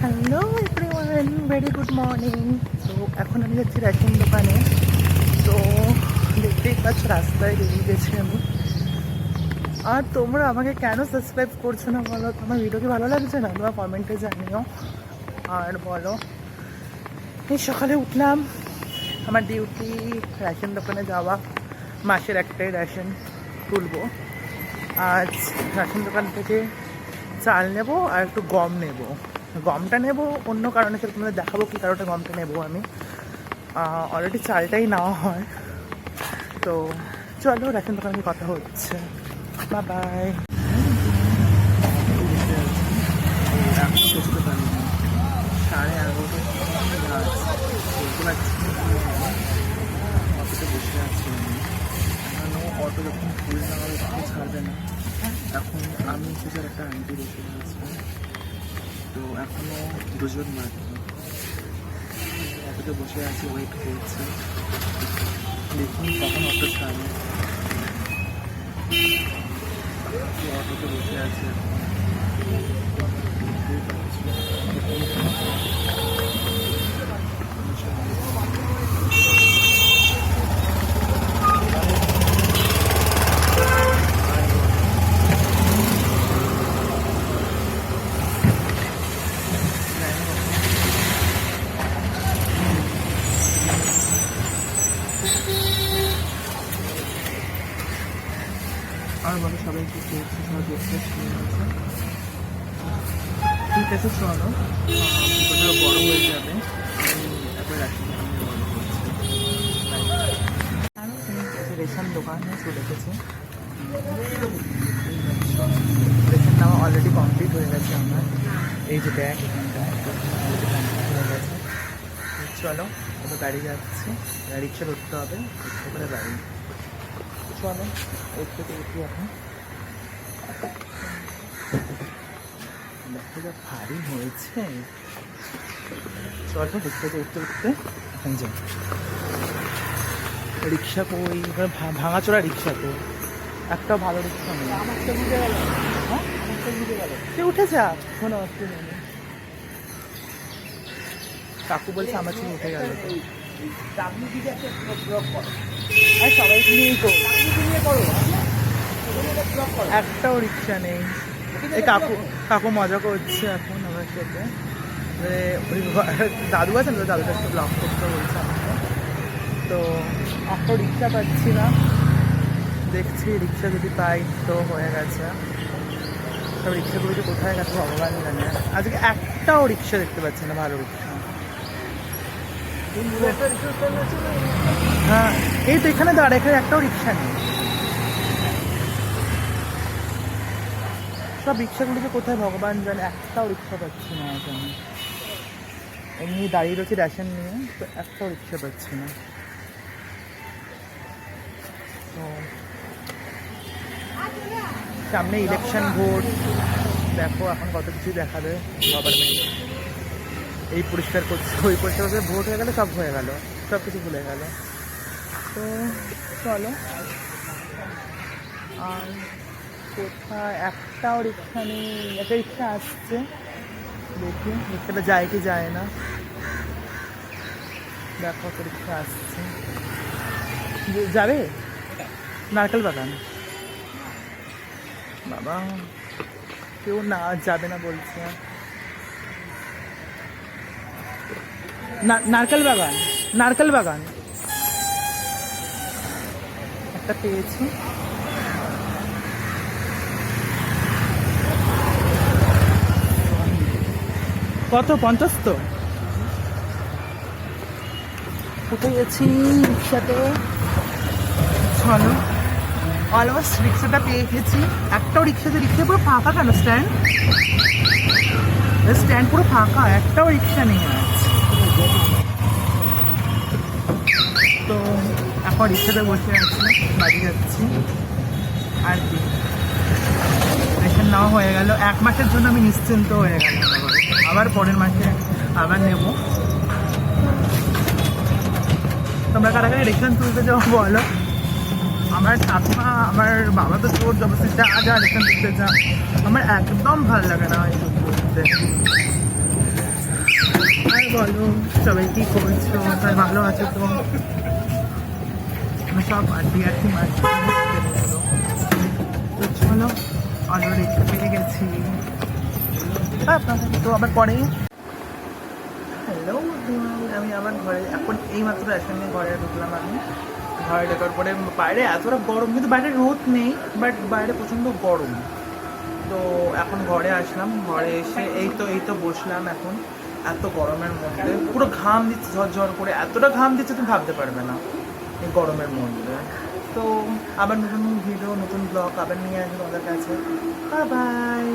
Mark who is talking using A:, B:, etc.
A: Hello everyone, very good morning. তো এখন আমি যাচ্ছি রেশন দোকানে। তো দেখতেই পাচ্ছ রাস্তায় বেরিয়ে গেছি আমি। আর তোমরা আমাকে কেন সাবস্ক্রাইব করছো না বলো? তোমার ভিডিও কি ভালো লাগছে না? তোমরা কমেন্টে জানিও আর বলো। এই সকালে উঠলাম, আমার ডিউটি রেশন দোকানে যাওয়া, মাসের একটাই রেশন তুলবো। আজ রেশন দোকান থেকে চাল নেব আর একটু গম নেব। গমটা নেব অন্য কারণে, সেটা তোমাদের দেখাবো কী কারণে গমটা নেব আমি। অলরেডি চালটাই নেওয়া হয়। তো চলো রেশন দোকানে কথা হচ্ছে। Bye bye. সাড়ে 11টা বলতে পারছি অটোতে বসে আছি আমি। এখনও অটো যখন ফুল লাগাবে তখন ছাড়বে না। এখন আমি কিছু একটা আন্টি বসে আছে, তো এখনও দুজন বাকি। অটোতে বসে আছি, ওয়েট করছি, দেখুন কখন অটো ছাড়বে। অটোতে বসে আছি এখন। আর বলো সবাই কি করছে? সবাই দেখতে ঠিক আছে, চলো ভিডিওটা বড় হয়ে যাবে। আমি একবার রাখি, আমি বড় করছি। রেশন দোকানে চলে গেছে। রেশন নেওয়া অলরেডি কমপ্লিট হয়ে গেছে আমার। এই যে ব্যাগ এখানটা অলরেডি কমপ্লিট হয়ে গেছে। চলো ওটা গাড়ি যাচ্ছে, রিক্সা ধরতে হবে, রিক্সা করে গাড়ি। চলো এর থেকে উঠি এখন। দেখো যা ভারী হয়েছে। চলো রিক্সাতে উঠতে উঠতে এখন যাই। রিক্সা কই? ভাঙাচোরা রিক্সা তো, একটা ভালো রিক্সা নেই। আমারটা বুঝে গেল, হ্যাঁ আমারটা বুঝে গেল। সে উঠে যা, কোনো অসুবিধা নেই। কাকু বলছে আমার ছেলে উঠে গেল। আর সবাইকে নিয়েই করো, একটাও রিক্সা নেই। এই কাকু কাকু মজা করছে এখন আমার সাথে। ওই দাদু আছে না, দাদুর কাছে ব্লগ করতে বলছে আমাকে। তো একটা রিক্সা পাচ্ছি না, দেখছি রিক্সা যদি পাই তো হয়ে গেছে। সব রিক্সাগুলো যে কোথায় গেছে ভগবান জানে। আজকে একটাও রিক্সা দেখতে পাচ্ছি না, ভালো রিক্সা। হ্যাঁ এই তো এখানে দাঁড়া, এখানে একটাও রিক্সা নেই। সব রিক্সাগুলো যে কোথায় ভগবান জানে, একটাও রিক্সা পাচ্ছি না এখন। এমনি দাঁড়িয়ে রয়েছি রেশন নিয়ে, তো একটাও রিক্সা পাচ্ছি না। তো সামনে ইলেকশন ভোট, দেখো এখন কত কিছু দেখাবে গভর্নমেন্ট। এই পরিষ্কার করছে, ওই পরিষ্কার করছে, ভোট হয়ে গেলে সব হয়ে গেল, সব কিছু ভুলে গেল। তো চলো। আর কোথায় একটাও রিক্সা নেই। একটা রিক্সা আসছে, দেখি রিক্সাটা যায় কি যায় না। দেখো তো রিক্সা আসছে, যাবে নারকেল বাগান। বাবা কেউ না যাবে না বলছে। নারকেল বাগান, নারকেল বাগান একটা পেয়েছি। কত? 50 তো। উঠে গেছি রিক্সাতে। চলো অলমোস্ট রিক্সাটা পেয়ে গেছি। একটাও রিক্সাতে, রিক্সা পুরো ফাঁকা কেন? স্ট্যান্ড পুরো ফাঁকা, একটাও রিক্সা নেই আজ। তো এখন রিক্সাতে বসে আছি, বাড়ি যাচ্ছি। আর কি রেশন নেওয়া হয়ে গেল, 1 মাসের জন্য আমি নিশ্চিন্ত হয়ে গেলাম। আবার পরের মাসে আবার নেব। তোমরা কারা কারা রেশন তুলতে যাও বলো? আমার ঠাকুমা, আমার বাবা তো জোর জবরদস্তি যা যা রেশন তুলতে যা। আমার একদম ভালো লাগে না এই করতে। বলো সবাই কি করছো, সবাই ভালো আছো তো? আমি সব আড্ডি আড্ডি মারছি তো চলো, অলরেডি পেয়ে গেছি। তো আবার পরে হ্যালো, আমি আমার ঘরে এখন এইমাত্র রেশন নিয়ে ঘরে ঢুকলাম। আমি ঘরে ঢোকার পরে বাইরে এতটা গরম, কিন্তু বাইরে রোদ নেই, বাট বাইরে প্রচণ্ড গরম। তো এখন ঘরে আসলাম, ঘরে এসে এই তো বসলাম এখন। এত গরমের মধ্যে পুরো ঘাম দিচ্ছে ঝরঝর করে, এতটা ঘাম দিচ্ছে তুমি ভাবতে পারবে না এই গরমের মধ্যে। তো আবার নতুন ভিডিও, নতুন ব্লগ আবার নিয়ে আসবো তোমাদের কাছে। Bye bye.